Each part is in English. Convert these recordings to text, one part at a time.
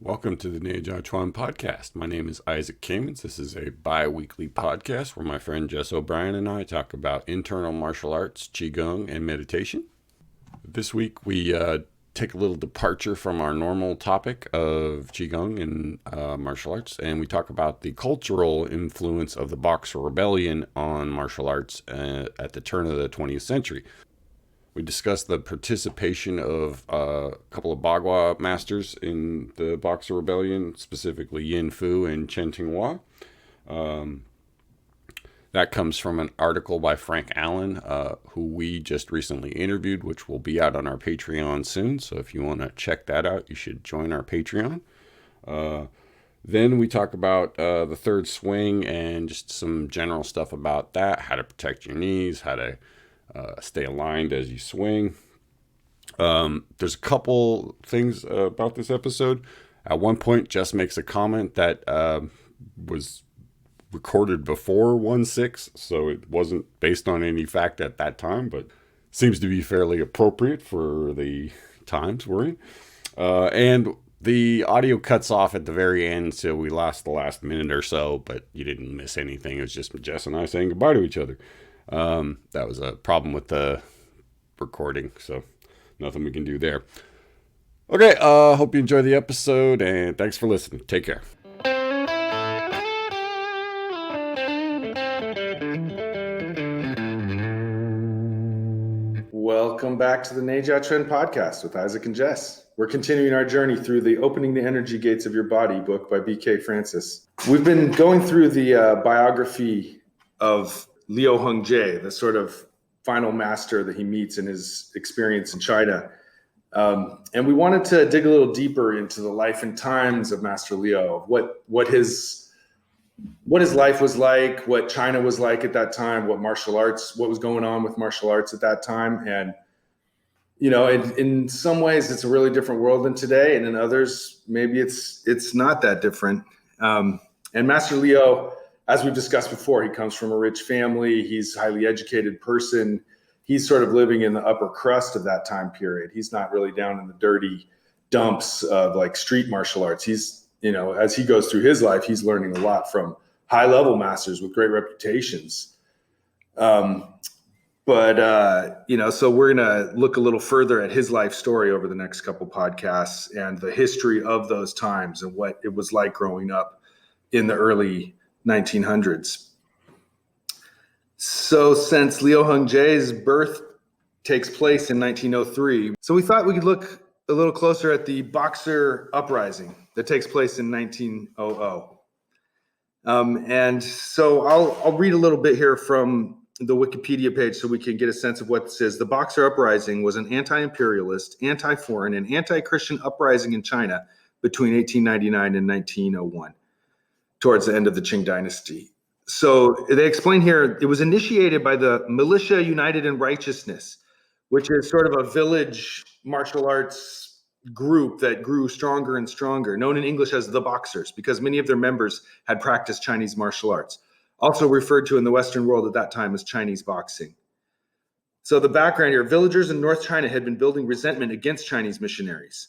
Welcome to the Neijiaquan podcast. My name is Isaac Kamens. This is a bi-weekly podcast where my friend Jess O'Brien and I talk about internal martial arts, Qigong, and meditation. This week we take a little departure from our normal topic of Qigong and martial arts, and we talk about the cultural influence of the Boxer Rebellion on martial arts at the turn of the 20th century. We discussed the participation of a couple of Bagua masters in the Boxer Rebellion, specifically Yin Fu and Chen Tinghua. That comes from an article by Frank Allen, who we just recently interviewed, which will be out on our Patreon soon. So if you want to check that out, you should join our Patreon. Then we talk about the third swing and just some general stuff about that, how to protect your knees, how to stay aligned as you swing. There's a couple things about this episode. At one point, Jess makes a comment that was recorded before 1/6, so it wasn't based on any fact at that time, but seems to be fairly appropriate for the times we're in. And the audio cuts off at the very end, so we lost the last minute or so, but you didn't miss anything. It was just Jess and I saying goodbye to each other. That was a problem with the recording, so nothing we can do there. Okay, hope you enjoy the episode, and thanks for listening. Take care. Welcome back to the Neijiaquan podcast with Isaac and Jess. We're continuing our journey through the Opening the Energy Gates of Your Body book by B.K. Francis. We've been going through the biography of Liu Hongjie, the sort of final master that he meets in his experience in China. And we wanted to dig a little deeper into the life and times of Master Liu, what his life was like, what China was like at that time, what was going on with martial arts at that time. And, you know, in some ways it's a really different world than today. And in others, maybe it's not that different. And Master Liu, as we've discussed before, he comes from a rich family. He's a highly educated person. He's sort of living in the upper crust of that time period. He's not really down in the dirty dumps of like street martial arts. He's, you know, as he goes through his life, he's learning a lot from high level masters with great reputations. You know, so we're going to look a little further at his life story over the next couple podcasts and the history of those times and what it was like growing up in the early 1900s. So since Liu Hongjie's birth takes place in 1903, so we thought we could look a little closer at the Boxer Uprising that takes place in 1900. And so I'll read a little bit here from the Wikipedia page so we can get a sense of what it says. The Boxer Uprising was an anti-imperialist, anti-foreign, and anti-Christian uprising in China between 1899 and 1901. Towards the end of the Qing dynasty. So they explain here, it was initiated by the Militia United in Righteousness, which is sort of a village martial arts group that grew stronger and stronger, known in English as the Boxers, because many of their members had practiced Chinese martial arts, also referred to in the Western world at that time as Chinese boxing. So the background here, villagers in North China had been building resentment against Chinese missionaries.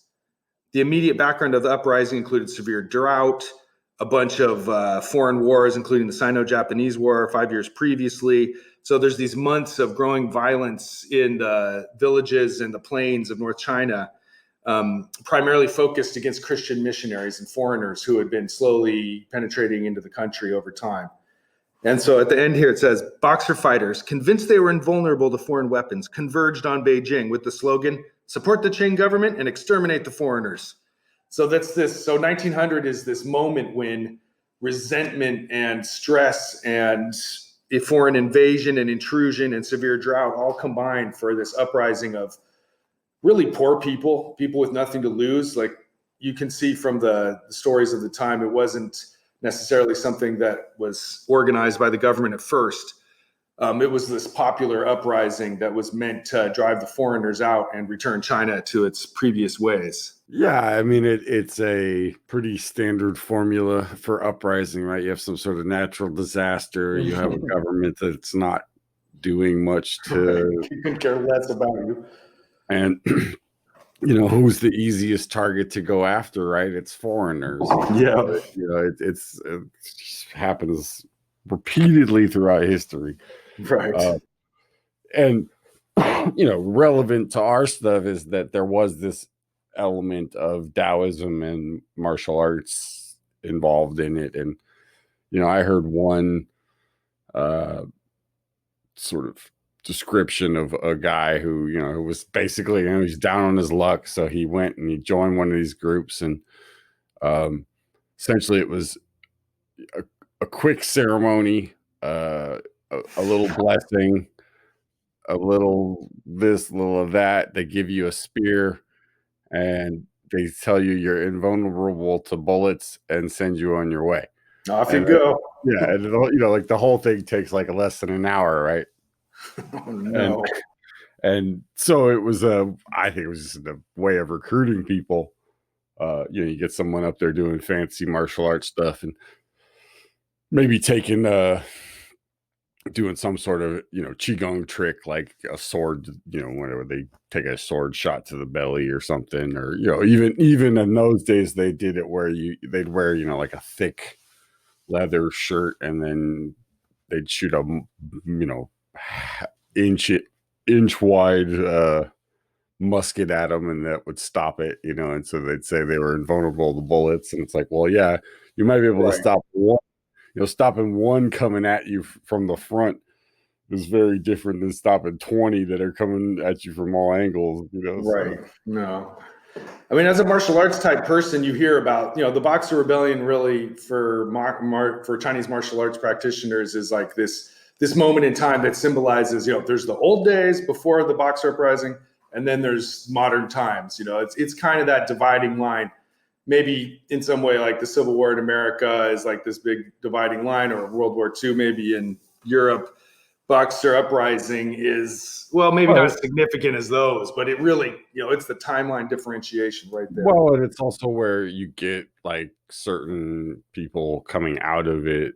The immediate background of the uprising included severe drought, a bunch of foreign wars, including the Sino-Japanese War 5 years previously. So there's these months of growing violence in the villages and the plains of North China, primarily focused against Christian missionaries and foreigners who had been slowly penetrating into the country over time. And so at the end here, it says, Boxer fighters, convinced they were invulnerable to foreign weapons, converged on Beijing with the slogan, support the Qing government and exterminate the foreigners. So so 1900 is this moment when resentment and stress and a foreign invasion and intrusion and severe drought all combined for this uprising of really poor people with nothing to lose. Like you can see from the stories of the time, it wasn't necessarily something that was organized by the government at first. It was this popular uprising that was meant to drive the foreigners out and return China to its previous ways. Yeah, I mean, it's a pretty standard formula for uprising, right? You have some sort of natural disaster. You have a government that's not doing much to... Right. He couldn't care less about you. And who's the easiest target to go after, right? It's foreigners. Yeah. It happens repeatedly throughout history. Right. And relevant to our stuff is that there was this element of Taoism and martial arts involved in it. And I heard one sort of description of a guy who was basically, he's down on his luck, so he went and he joined one of these groups, and essentially it was a quick ceremony, a little blessing, a little this, little of that. They give you a spear, and they tell you you're invulnerable to bullets and send you on your way. Off you go. Yeah, and like the whole thing takes like less than an hour, right? Oh, no. And so it was I think it was just a way of recruiting people. You get someone up there doing fancy martial arts stuff and maybe doing some sort of qigong trick, like a sword, whenever they take a sword shot to the belly or something, or even in those days they did it where they'd wear like a thick leather shirt, and then they'd shoot a inch wide musket at them, and that would stop it, and so they'd say they were invulnerable to bullets, and it's like, well, yeah, you might be able to stop one. Stopping one coming at you from the front is very different than stopping 20 that are coming at you from all angles, Right. So. No. I mean, as a martial arts type person, you hear about, the Boxer Rebellion really for Chinese martial arts practitioners is like this moment in time that symbolizes, there's the old days before the Boxer Uprising, and then there's modern times. It's kind of that dividing line. Maybe in some way, like the Civil War in America is like this big dividing line, or World War II, maybe in Europe. Boxer Uprising is, well, maybe not as significant as those, but it really, it's the timeline differentiation right there. Well, and it's also where you get like certain people coming out of it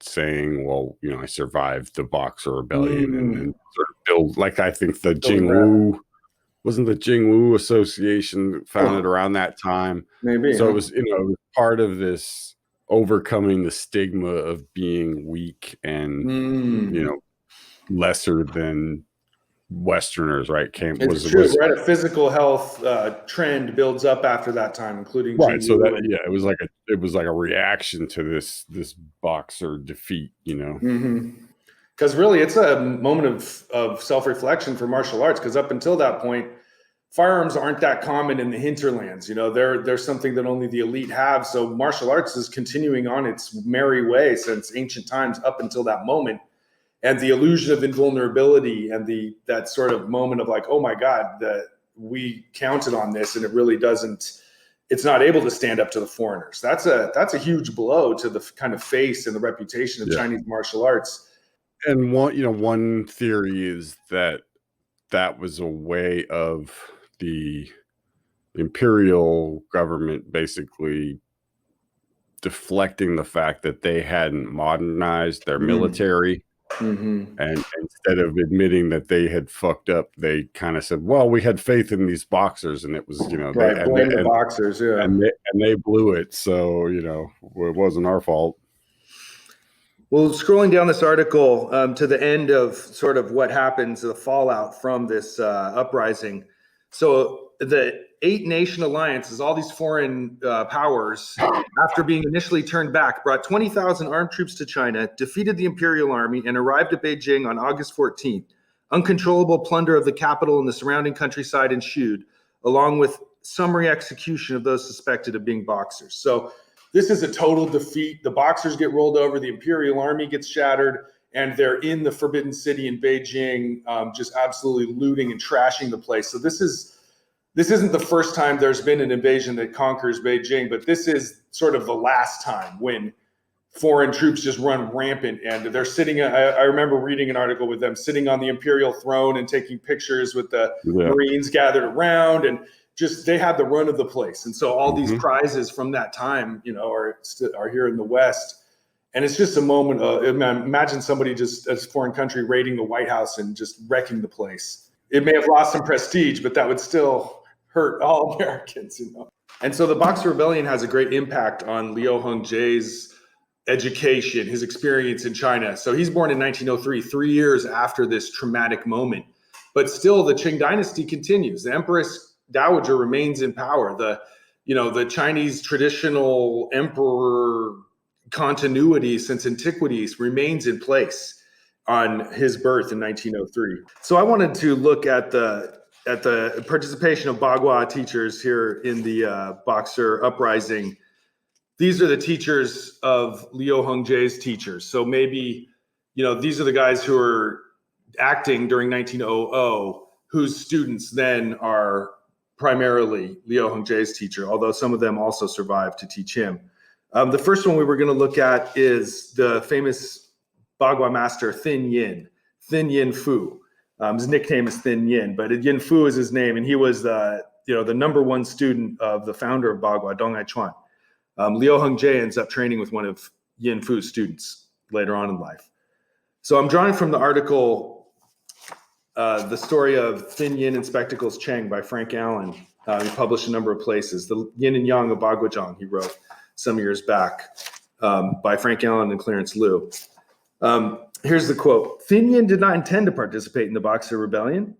saying, well, I survived the Boxer Rebellion, and sort of build, like, I think the Jingwu, wasn't the Jingwu Association founded around that time? Maybe. So it was, it was part of this overcoming the stigma of being weak and, lesser than Westerners, right? It's true, right? A physical health trend builds up after that time, including right. So that it was like a reaction to this Boxer defeat, Because really, it's a moment of self-reflection for martial arts. Because up until that point, firearms aren't that common in the hinterlands. They're something that only the elite have. So martial arts is continuing on its merry way since ancient times up until that moment. And the illusion of invulnerability and that sort of moment of like, oh my God, that we counted on this and it really doesn't. It's not able to stand up to the foreigners. That's a huge blow to the kind of face and the reputation of Chinese martial arts. And one theory is that was a way of the imperial government basically deflecting the fact that they hadn't modernized their military. And instead of admitting that they had fucked up, they kind of said, well, we had faith in these boxers, and it was, blame the boxers, yeah. And they blew it, so, it wasn't our fault. Well, scrolling down this article to the end of sort of what happens, the fallout from this uprising. So the 8-nation alliance is all these foreign powers, after being initially turned back, brought 20,000 armed troops to China, defeated the imperial army, and arrived at Beijing on August 14th. Uncontrollable plunder of the capital and the surrounding countryside ensued, along with summary execution of those suspected of being boxers. So this is a total defeat. The boxers get rolled over, the imperial army gets shattered, and they're in the Forbidden City in Beijing, just absolutely looting and trashing the place. So this isn't the first time there's been an invasion that conquers Beijing, but this is sort of the last time when foreign troops just run rampant, and they're sitting. I remember reading an article with them sitting on the imperial throne and taking pictures with the Marines gathered around, and just they had the run of the place. And so all these prizes from that time, are here in the West. And it's just a moment of, imagine somebody just as a foreign country raiding the White House and just wrecking the place. It may have lost some prestige, but that would still hurt all Americans, you know. And so the Boxer Rebellion has a great impact on Liu Hongzhi's education, his experience in China. So he's born in 1903, 3 years after this traumatic moment. But still, the Qing dynasty continues. The Empress Dowager remains in power. The Chinese traditional emperor continuity since antiquities remains in place on his birth in 1903. So I wanted to look at the participation of Bagua teachers here in the Boxer Uprising. These are the teachers of Liu Hongzhi's teachers. So maybe, these are the guys who are acting during 1900, whose students then are primarily Liu Hongzhi's teacher, although some of them also survived to teach him. The first one we were going to look at is the famous Bagua master Thin Yin Fu. His nickname is Thin Yin, but Yin Fu is his name, and he was the number one student of the founder of Bagua, Neijiaquan. Liu Hongzhi ends up training with one of Yin Fu's students later on in life. So I'm drawing from the article, The Story of Thin Yin and Spectacles Cheng by Frank Allen. He published a number of places. The Yin and Yang of Baguazhang, he wrote some years back, by Frank Allen and Clarence Liu. Here's the quote. Thin Yin did not intend to participate in the Boxer Rebellion.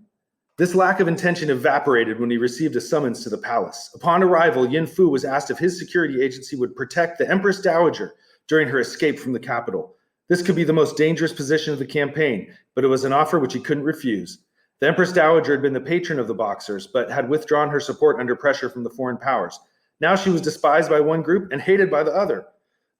This lack of intention evaporated when he received a summons to the palace. Upon arrival, Yin Fu was asked if his security agency would protect the Empress Dowager during her escape from the capital. This could be the most dangerous position of the campaign, but it was an offer which he couldn't refuse. The Empress Dowager had been the patron of the Boxers, but had withdrawn her support under pressure from the foreign powers. Now she was despised by one group and hated by the other.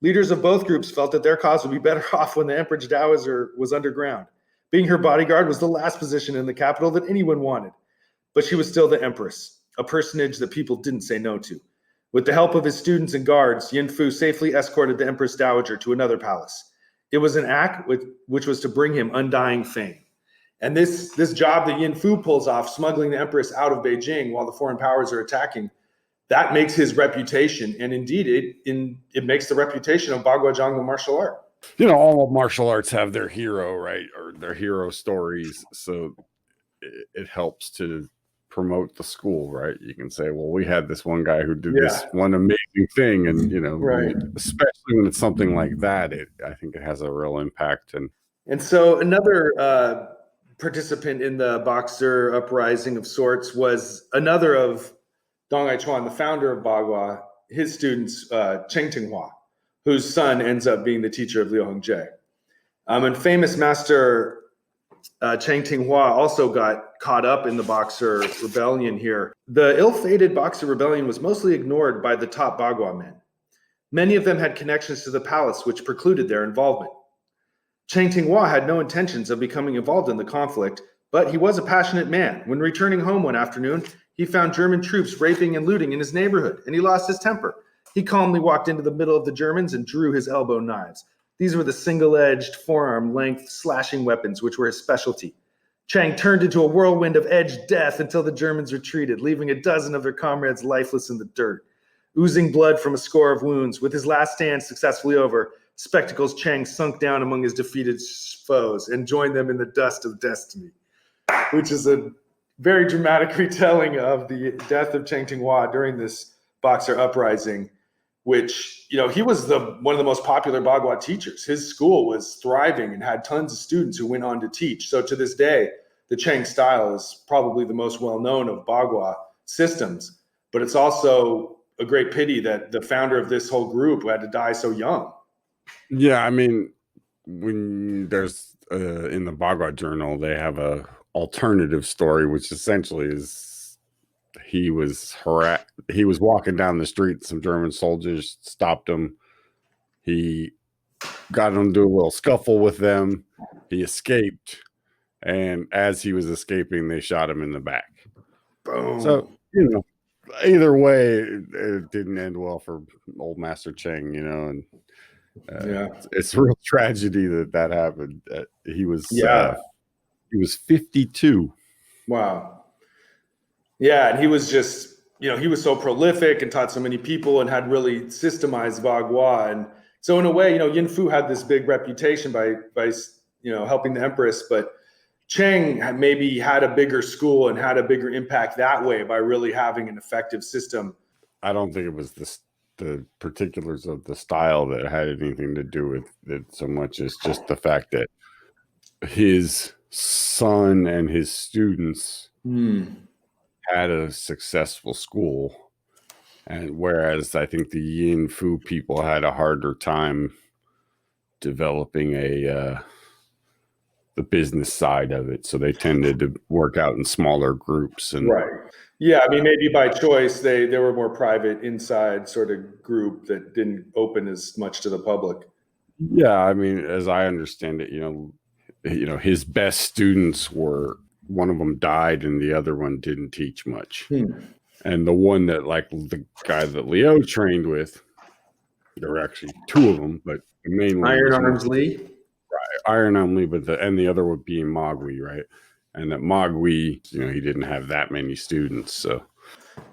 Leaders of both groups felt that their cause would be better off when the Empress Dowager was underground. Being her bodyguard was the last position in the capital that anyone wanted. But she was still the Empress, a personage that people didn't say no to. With the help of his students and guards, Yin Fu safely escorted the Empress Dowager to another palace. It was an act which was to bring him undying fame. And this job that Yin Fu pulls off, smuggling the Empress out of Beijing while the foreign powers are attacking, that makes his reputation, and indeed it makes the reputation of Baguazhang the martial art. All martial arts have their hero, right? Or their hero stories. So it helps to promote the school, right? You can say, well, we had this one guy who did this one amazing thing. And, right. Especially when it's something like that, I think it has a real impact. And so another participant in the Boxer Uprising of sorts was another of Dong Aichuan, the founder of Bagua, his students, Cheng Tinghua, whose son ends up being the teacher of Liu Hongzhi. And famous master Cheng Tinghua also got caught up in the Boxer Rebellion here. The ill-fated Boxer Rebellion was mostly ignored by the top Bagua men. Many of them had connections to the palace which precluded their involvement. Cheng Tinghua had no intentions of becoming involved in the conflict, but he was a passionate man. When returning home one afternoon, he found German troops raping and looting in his neighborhood, and he lost his temper. He calmly walked into the middle of the Germans and drew his elbow knives. These were the single-edged, forearm-length slashing weapons, which were his specialty. Chang turned into a whirlwind of edged death until the Germans retreated, leaving a dozen of their comrades lifeless in the dirt. Oozing blood from a score of wounds, with his last stand successfully over, Spectacles Chang sunk down among his defeated foes and joined them in the dust of destiny, which is a very dramatic retelling of the death of Cheng Tinghua during this Boxer Uprising, which, he was one of the most popular Bagua teachers. His school was thriving and had tons of students who went on to teach. So to this day, the Cheng style is probably the most well-known of Bagua systems, but it's also a great pity that the founder of this whole group had to die so young. Yeah, when there's in the Bagua Journal, they have a alternative story, which essentially is he was walking down the street. Some German soldiers stopped him. He got him to a little scuffle with them. He escaped, and as he was escaping, they shot him in the back. Boom. So either way, it didn't end well for old Master Cheng. And it's a real tragedy that happened. He was 52. Wow. Yeah, and he was just, he was so prolific and taught so many people and had really systemized Bagua. And so in a way, Yin Fu had this big reputation by helping the Empress, but Cheng maybe had a bigger school and had a bigger impact that way by really having an effective system. I don't think it was the particulars of the style that had anything to do with it so much as just the fact that his son and his students had a successful school, and whereas I think the Yin Fu people had a harder time developing the business side of it, so they tended to work out in smaller groups. And right, yeah, I mean, maybe by choice they were more private inside sort of group that didn't open as much to the public. Yeah, I mean, as I understand it, his best students were, one of them died and the other one didn't teach much. And the one that, like the guy that Leo trained with, there were actually two of them, but the main one Iron was Arms Lee. Right, Iron Arm Lee, but the other would be Mogwai, right? And that Mogwai, he didn't have that many students, so.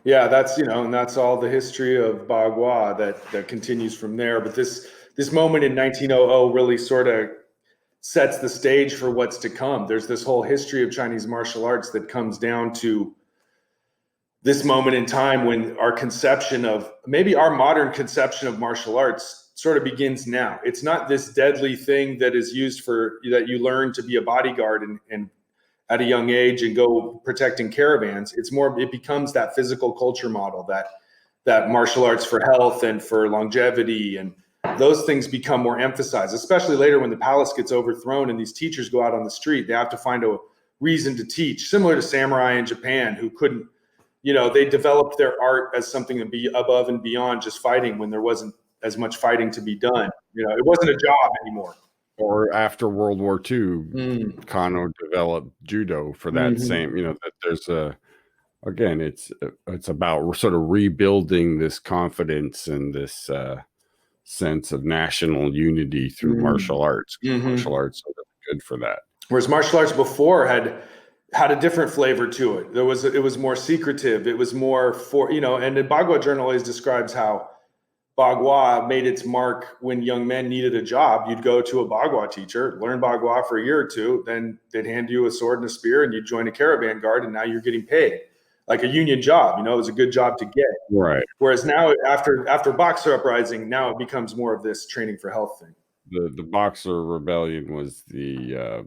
Yeah, that's and that's all the history of Bagua that continues from there. But this moment in 1900 really sort of sets the stage for what's to come. There's this whole history of Chinese martial arts that comes down to this moment in time when our conception of, maybe our modern conception of martial arts sort of begins now. It's not this deadly thing that is used that you learn to be a bodyguard and at a young age and go protecting caravans. It becomes that physical culture model, that martial arts for health and for longevity, and those things become more emphasized, especially later when the palace gets overthrown and these teachers go out on the street. They have to find a reason to teach, similar to samurai in Japan who couldn't, they developed their art as something to be above and beyond just fighting when there wasn't as much fighting to be done. It wasn't a job anymore. Or after World War II, Kano developed judo for that same, that there's again, it's about sort of rebuilding this confidence and this sense of national unity through martial arts. Martial arts are good for that. Whereas martial arts before had a different flavor to it. It was more secretive. It was more and the Bagua Journal always describes how Bagua made its mark when young men needed a job. You'd go to a Bagua teacher, learn Bagua for a year or two, then they'd hand you a sword and a spear and you'd join a caravan guard, and now you're getting paid like a union job. It was a good job to get. Right. Whereas now after Boxer Uprising, now it becomes more of this training for health thing. The Boxer Rebellion was the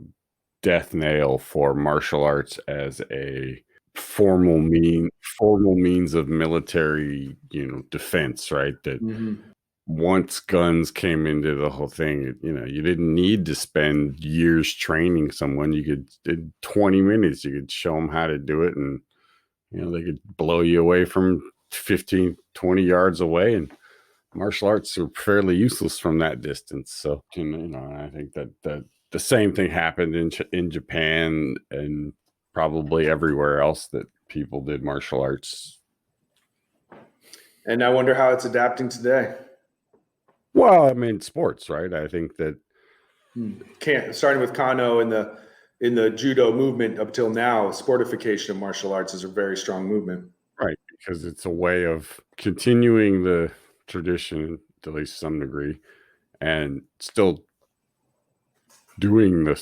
death nail for martial arts as a formal means of military, defense, right? That once guns came into the whole thing, you didn't need to spend years training someone. You could, in 20 minutes, you could show them how to do it, and they could blow you away from 15, 20 yards away, and martial arts are fairly useless from that distance. So, I think that the same thing happened in Japan and probably everywhere else that people did martial arts. And I wonder how it's adapting today. Well, I mean, sports, right? I think that starting with Kano in the judo movement up till now, sportification of martial arts is a very strong movement. Right, because it's a way of continuing the tradition, to at least some degree, and still doing the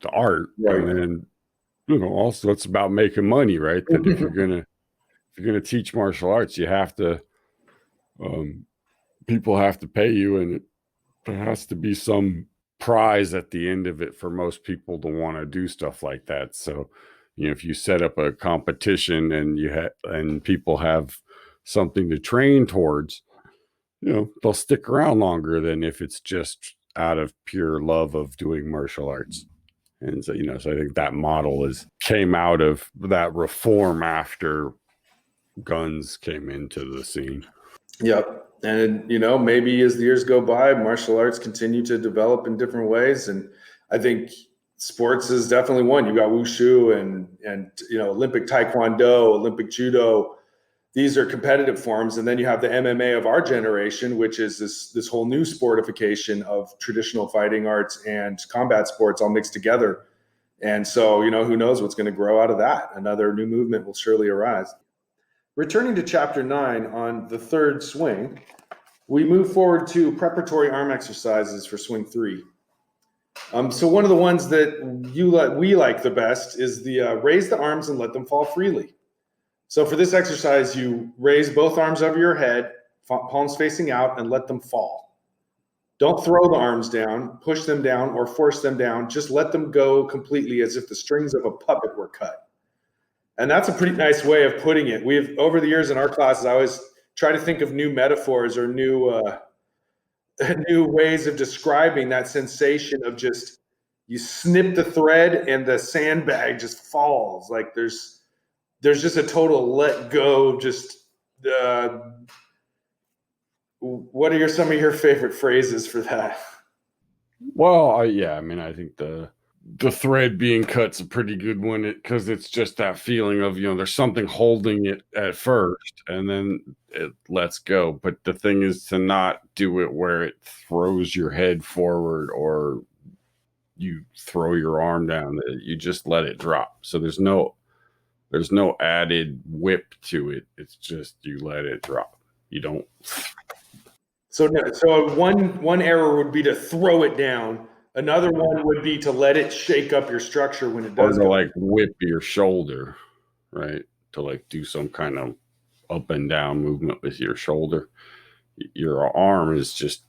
art. Right. And then, also it's about making money, right? That if you're gonna teach martial arts, you have to, people have to pay you, and there has to be some prize at the end of it for most people to want to do stuff like that. So, if you set up a competition and people have something to train towards, they'll stick around longer than if it's just out of pure love of doing martial arts. And so, so I think that model came out of that reform after guns came into the scene. Yep. And, maybe as the years go by, martial arts continue to develop in different ways. And I think sports is definitely one. You got wushu and Olympic taekwondo, Olympic judo. These are competitive forms. And then you have the MMA of our generation, which is this whole new sportification of traditional fighting arts and combat sports all mixed together. And so, who knows what's going to grow out of that? Another new movement will surely arise. Returning to chapter 9 on the third swing, we move forward to preparatory arm exercises for swing 3. So one of the ones that we like the best is the raise the arms and let them fall freely. So for this exercise, you raise both arms over your head, palms facing out, and let them fall. Don't throw the arms down, push them down, or force them down. Just let them go completely as if the strings of a puppet were cut. And that's a pretty nice way of putting it. We've, over the years in our classes, I always try to think of new metaphors or new new ways of describing that sensation of just you snip the thread and the sandbag just falls. Like there's just a total let go. Just what are some of your favorite phrases for that? Well, yeah, I mean, I think the thread being cut's a pretty good one because it's just that feeling of, there's something holding it at first and then it lets go. But the thing is to not do it where it throws your head forward or you throw your arm down. You just let it drop. So there's no added whip to it. It's just you let it drop. You don't. So one error would be to throw it down. Another one would be to let it shake up your structure when it does. Or to like whip your shoulder, right? To like do some kind of up and down movement with your shoulder. Your arm is just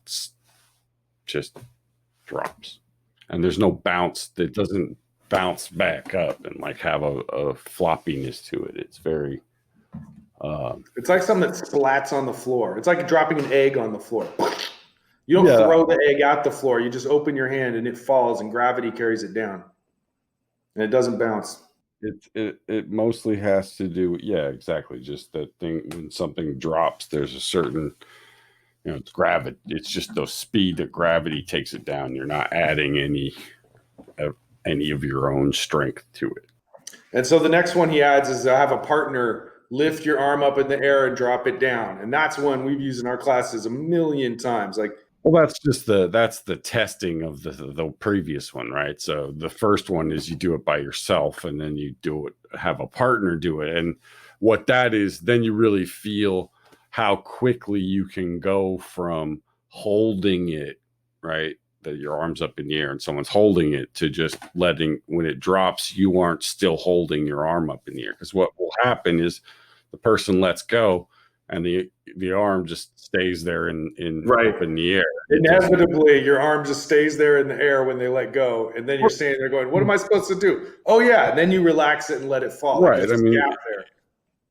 drops, and there's no bounce. That doesn't bounce back up and like have a floppiness to it. It's very. It's like something that splats on the floor. It's like dropping an egg on the floor. You don't throw the egg out the floor. You just open your hand and it falls, and gravity carries it down, and it doesn't bounce. It mostly has to do, yeah, exactly. Just that thing when something drops, there's a certain, it's gravity. It's just the speed that gravity takes it down. You're not adding any of your own strength to it. And so the next one he adds is have a partner lift your arm up in the air and drop it down. And that's one we've used in our classes a million times. Like, well, that's the testing of the previous one, right? So the first one is you do it by yourself, and then you have a partner do it. And what that is, then you really feel how quickly you can go from holding it, right? That your arm's up in the air and someone's holding it, to just letting, when it drops, you aren't still holding your arm up in the air. Because what will happen is the person lets go and the arm just stays there up in the air. Inevitably, your arm just stays there in the air when they let go, and then you're standing there going, "What am I supposed to do?" Oh yeah, and then you relax it and let it fall. Right. I mean,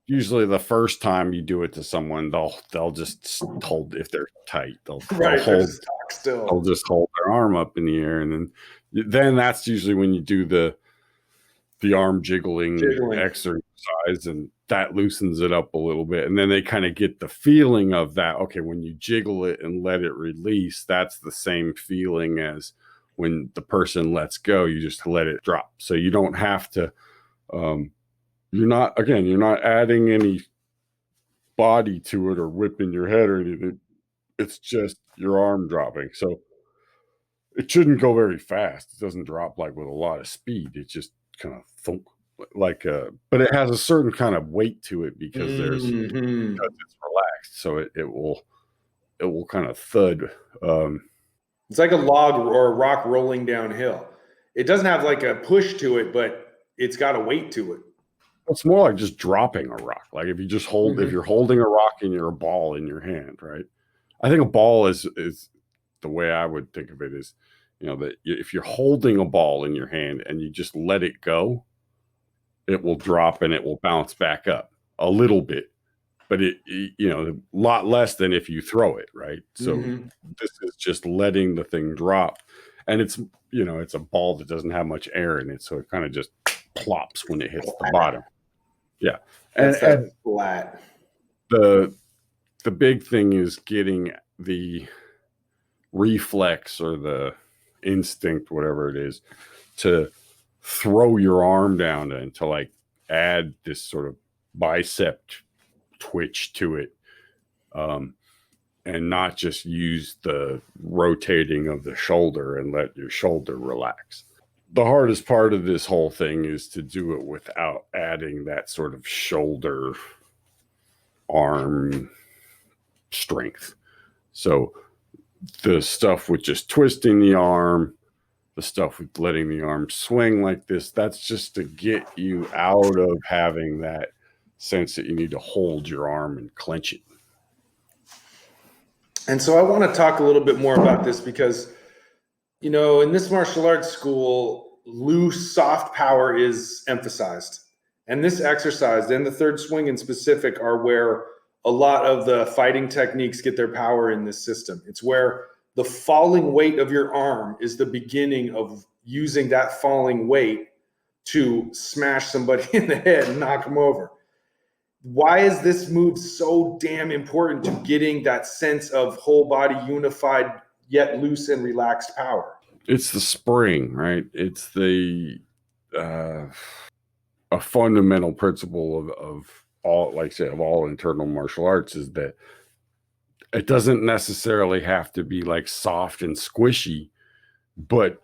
usually the first time you do it to someone, they'll just hold, if they're tight. They'll just hold their arm up in the air, and then that's usually when you do the arm jiggling exercise, and that loosens it up a little bit. And then they kind of get the feeling of that. Okay, when you jiggle it and let it release, that's the same feeling as when the person lets go. You just let it drop. So you don't have to, you're not adding any body to it or whipping your head or anything. It's just your arm dropping. So it shouldn't go very fast. It doesn't drop like with a lot of speed. It just kind of thunk, but it has a certain kind of weight to it because because it's relaxed. So it will kind of thud. It's like a log or a rock rolling downhill. It doesn't have like a push to it, but it's got a weight to it. It's more like just dropping a rock. Like if you just if you're holding a rock and you're a ball in your hand, right? I think a ball is the way I would think of it is, that if you're holding a ball in your hand and you just let it go, it will drop and it will bounce back up a little bit, but a lot less than if you throw it, right? So this is just letting the thing drop, and it's a ball that doesn't have much air in it, so it kind of just plops when it hits the bottom. Yeah, and flat. The big thing is getting the reflex or the instinct, whatever it is, to throw your arm down and to like add this sort of bicep twitch to it, and not just use the rotating of the shoulder and let your shoulder relax. The hardest part of this whole thing is to do it without adding that sort of shoulder arm strength. So the stuff with just twisting the arm, the stuff with letting the arm swing like this, that's just to get you out of having that sense that you need to hold your arm and clench it. And so I want to talk a little bit more about this because, in this martial arts school, loose, soft power is emphasized. And this exercise and the third swing in specific are where a lot of the fighting techniques get their power in this system. It's where the falling weight of your arm is the beginning of using that falling weight to smash somebody in the head and knock them over. Why is this move so damn important to getting that sense of whole body unified yet loose and relaxed power? It's the spring, right? It's the a fundamental principle of all, like I say, of all internal martial arts is that it doesn't necessarily have to be like soft and squishy, but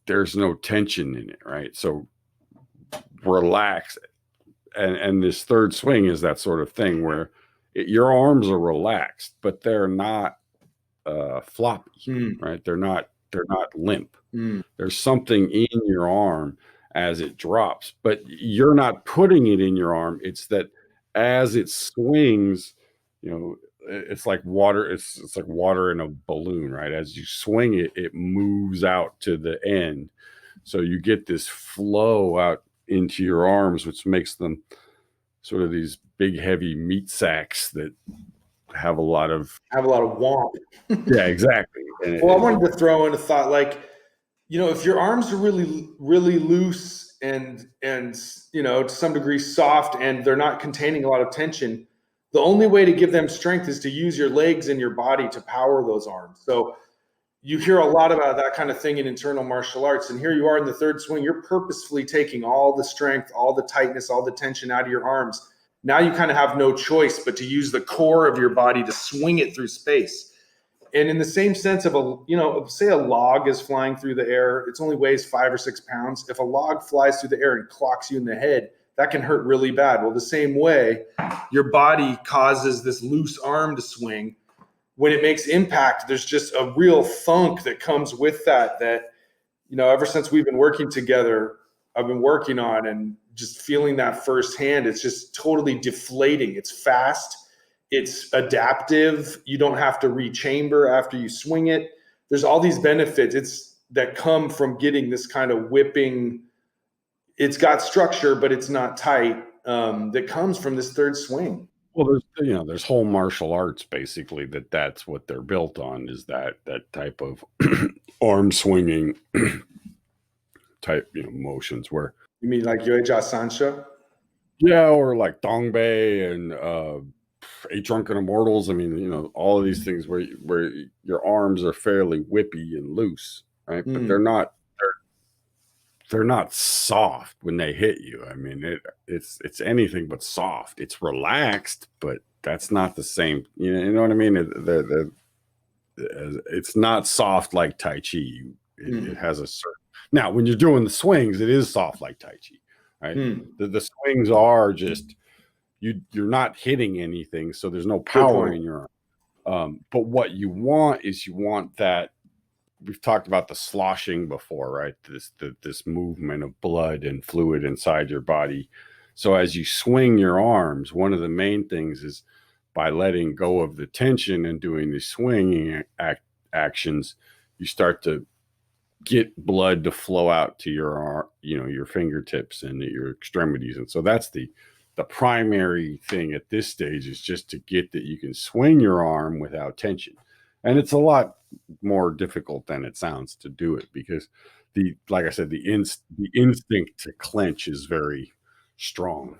there's no tension in it, right? So relax. And this third swing is that sort of thing where your arms are relaxed, but they're not floppy, right? They're not limp. There's something in your arm as it drops, but you're not putting it in your arm. It's that as it swings, it's like water. It's like water in a balloon, right? As you swing it, it moves out to the end. So you get this flow out into your arms, which makes them sort of these big, heavy meat sacks that have a lot of womp. Yeah, exactly. Well, I wanted to throw in a thought, like, if your arms are really, really loose and to some degree soft, and they're not containing a lot of tension, the only way to give them strength is to use your legs and your body to power those arms. So you hear a lot about that kind of thing in internal martial arts. And here you are in the third swing, you're purposefully taking all the strength, all the tightness, all the tension out of your arms. Now you kind of have no choice but to use the core of your body to swing it through space. And in the same sense of say a log is flying through the air, it only weighs 5 or 6 pounds. If a log flies through the air and clocks you in the head, that can hurt really bad. Well, the same way, your body causes this loose arm to swing. When it makes impact, there's just a real thunk that comes with that, ever since we've been working together, I've been working on, and just feeling that firsthand. It's just totally deflating. It's fast. It's adaptive. You don't have to rechamber after you swing it. There's all these benefits that come from getting this kind of whipping. It's got structure, but it's not tight. That comes from this third swing. Well, there's whole martial arts basically that's what they're built on, is that type of arm swinging type motions where. You mean like Yoeja Sancha? Yeah, or like Dongbei and Eight Drunken Immortals. I mean, all of these things where your arms are fairly whippy and loose, right? But they're not soft when they hit you. I mean, it's anything but soft. It's relaxed, but that's not the same. You know what I mean? It's not soft like Tai Chi. It has a certain. Now, when you're doing the swings, it is soft like Tai Chi, right? The swings are just you're not hitting anything, so there's no power in your arm. But what you want is that. We've talked about the sloshing before, right? This movement of blood and fluid inside your body. So as you swing your arms, one of the main things is by letting go of the tension and doing the swinging actions, you start to get blood to flow out to your fingertips and your extremities. And so that's the primary thing at this stage, is just to get that you can swing your arm without tension. And it's a lot more difficult than it sounds to do it, because like I said, the instinct to clench is very strong.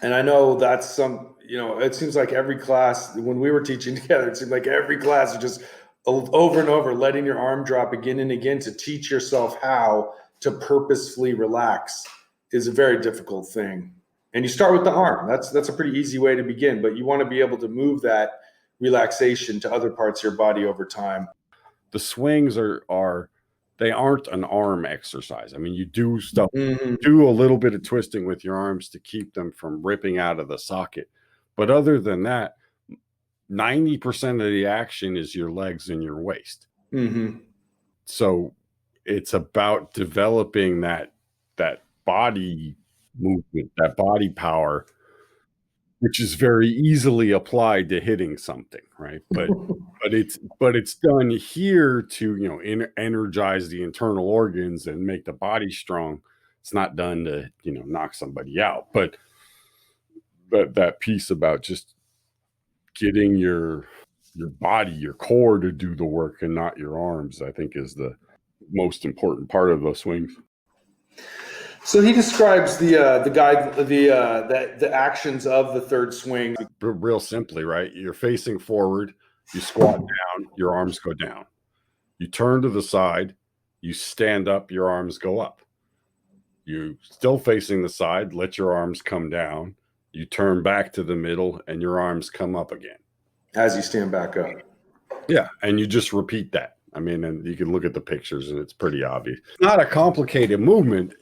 And I know that's it seems like every class, when we were teaching together, it seemed like every class is just over and over letting your arm drop again and again to teach yourself how to purposefully relax is a very difficult thing. And you start with the arm. That's a pretty easy way to begin, but you want to be able to move that relaxation to other parts of your body over time. The swings they aren't an arm exercise. I mean, you do stuff, do a little bit of twisting with your arms to keep them from ripping out of the socket. But other than that, 90% of the action is your legs and your waist. So it's about developing that body movement, that body power, which is very easily applied to hitting something, right? But it's done here to, energize the internal organs and make the body strong. It's not done to, knock somebody out. But that piece about just getting your body, your core to do the work and not your arms, I think is the most important part of those swings. So he describes the actions of the third swing. Real simply, right? You're facing forward, you squat down, your arms go down. You turn to the side, you stand up, your arms go up. You still facing the side, let your arms come down. You turn back to the middle and your arms come up again. As you stand back up. Yeah, and you just repeat that. I mean, and you can look at the pictures and it's pretty obvious. It's not a complicated movement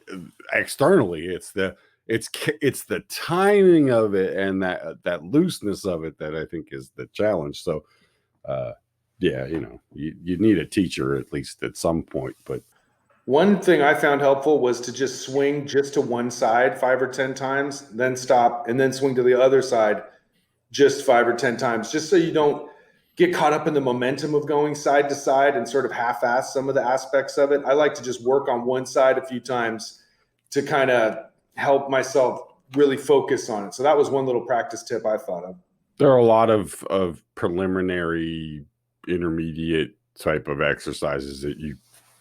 externally. It's the timing of it and that looseness of it that I think is the challenge. So, yeah, you need a teacher at least at some point. But one thing I found helpful was to just swing just to one side 5 or 10 times, then stop, and then swing to the other side just 5 or 10 times, just so you don't get caught up in the momentum of going side to side and sort of half-ass some of the aspects of it. I like to just work on one side a few times to kind of help myself really focus on it. So that was one little practice tip I thought of. There are a lot of preliminary, intermediate type of exercises that you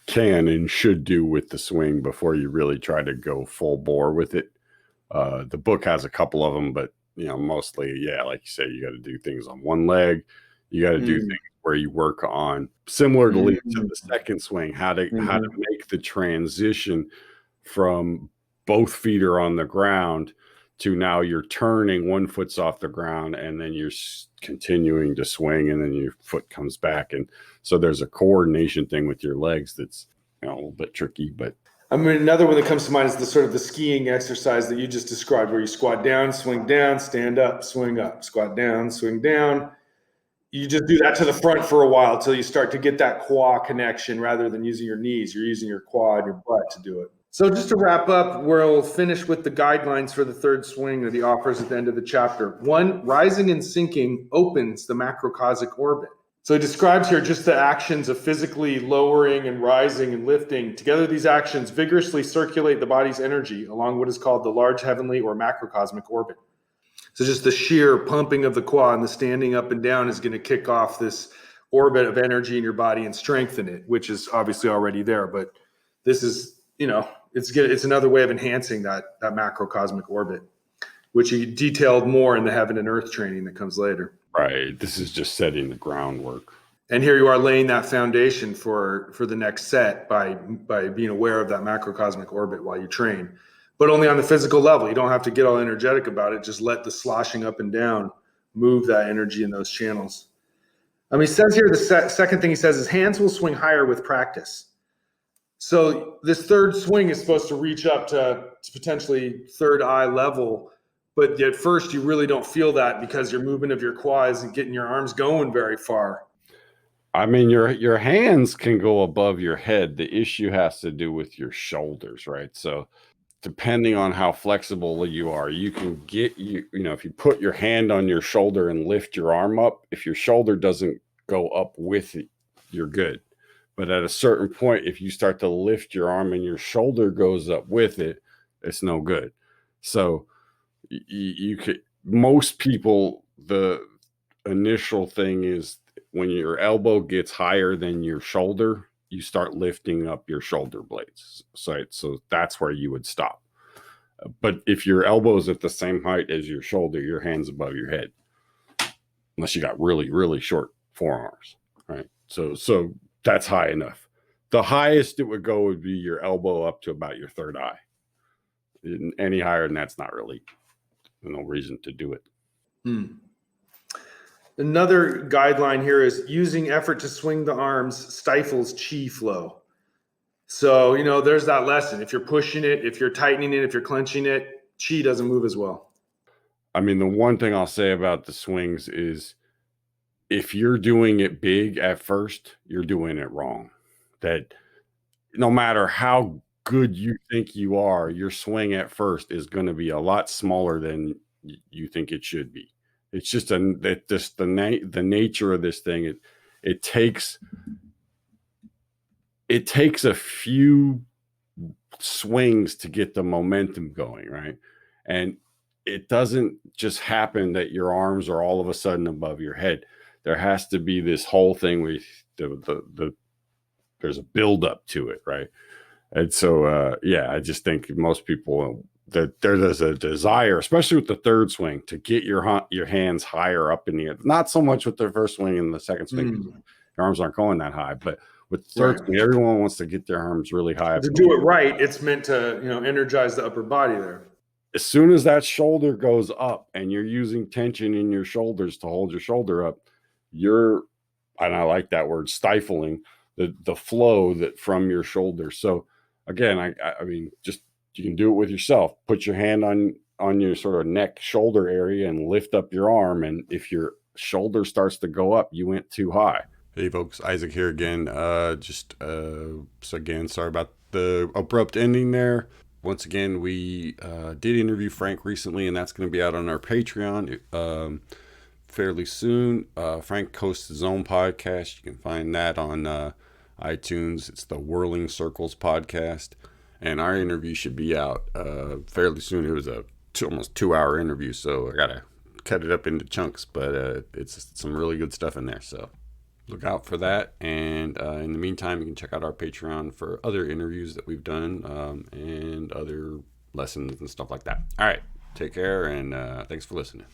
can and should do with the swing before you really try to go full bore with it. The book has a couple of them, but mostly, yeah, like you say, you got to do things on one leg. You got to do things where you work on, similar to the second swing, how to make the transition from both feet are on the ground to now you're turning, one foot's off the ground, and then you're continuing to swing, and then your foot comes back. And so there's a coordination thing with your legs that's a little bit tricky. But I mean, another one that comes to mind is the sort of the skiing exercise that you just described, where you squat down, swing down, stand up, swing up, squat down, swing down. You just do that to the front for a while till you start to get that quad connection rather than using your knees. You're using your quad, your butt to do it. So just to wrap up, we'll finish with the guidelines for the third swing that he offers at the end of the chapter. 1, rising and sinking opens the macrocosmic orbit. So he describes here just the actions of physically lowering and rising and lifting. Together, these actions vigorously circulate the body's energy along what is called the large heavenly or macrocosmic orbit. So just the sheer pumping of the quad and the standing up and down is going to kick off this orbit of energy in your body and strengthen it, which is obviously already there. But this is, it's another way of enhancing that macrocosmic orbit, which he detailed more in the Heaven and Earth training that comes later. Right. This is just setting the groundwork. And here you are laying that foundation for the next set by being aware of that macrocosmic orbit while you train. But only on the physical level. You don't have to get all energetic about it. Just let the sloshing up and down move that energy in those channels. He says here, the second thing he says is hands will swing higher with practice. So this third swing is supposed to reach up to potentially third eye level. But at first, you really don't feel that because your movement of your quads and getting your arms going very far. I mean, your hands can go above your head. The issue has to do with your shoulders, right? So depending on how flexible you are, you can get if you put your hand on your shoulder and lift your arm up, if your shoulder doesn't go up with it, you're good. But at a certain point, if you start to lift your arm and your shoulder goes up with it, it's no good. So you could, most people, the initial thing is when your elbow gets higher than your shoulder, you start lifting up your shoulder blades. So that's where you would stop. But if your elbow is at the same height as your shoulder, your hand's above your head, unless you got really, really short forearms, right? So that's high enough. The highest it would go would be your elbow up to about your third eye. Any higher than that's not really no reason to do it. Another guideline here is using effort to swing the arms stifles chi flow. So, there's that lesson. If you're pushing it, if you're tightening it, if you're clenching it, chi doesn't move as well. I mean, the one thing I'll say about the swings is if you're doing it big at first, you're doing it wrong. That no matter how good you think you are, your swing at first is going to be a lot smaller than you think it should be. It's just the nature of this thing. It takes a few swings to get the momentum going, right? And it doesn't just happen that your arms are all of a sudden above your head. There has to be this whole thing where there's a build up to it, right? And so, yeah, I just think most people that there's a desire, especially with the third swing, to get your hands higher up in the air. Not so much with the first swing and the second swing, your arms aren't going that high, but with the third swing, everyone wants to get their arms really high. But to do it right, it's meant to, energize the upper body there. As soon as that shoulder goes up and you're using tension in your shoulders to hold your shoulder up, and I like that word, stifling the flow that from your shoulder. So again, I mean, just you can do it with yourself. Put your hand on your sort of neck shoulder area and lift up your arm. And if your shoulder starts to go up, you went too high. Hey folks, Isaac here again. So again, sorry about the abrupt ending there. Once again, we did interview Frank recently, and that's going to be out on our Patreon fairly soon. Frank hosts his own podcast. You can find that on iTunes. It's the Whirling Circles podcast, and our interview should be out fairly soon. It was a almost 2-hour interview, so I gotta cut it up into chunks, but it's some really good stuff in there, so look out for that. And in the meantime, you can check out our Patreon for other interviews that we've done and other lessons and stuff like that. All right, take care, and thanks for listening.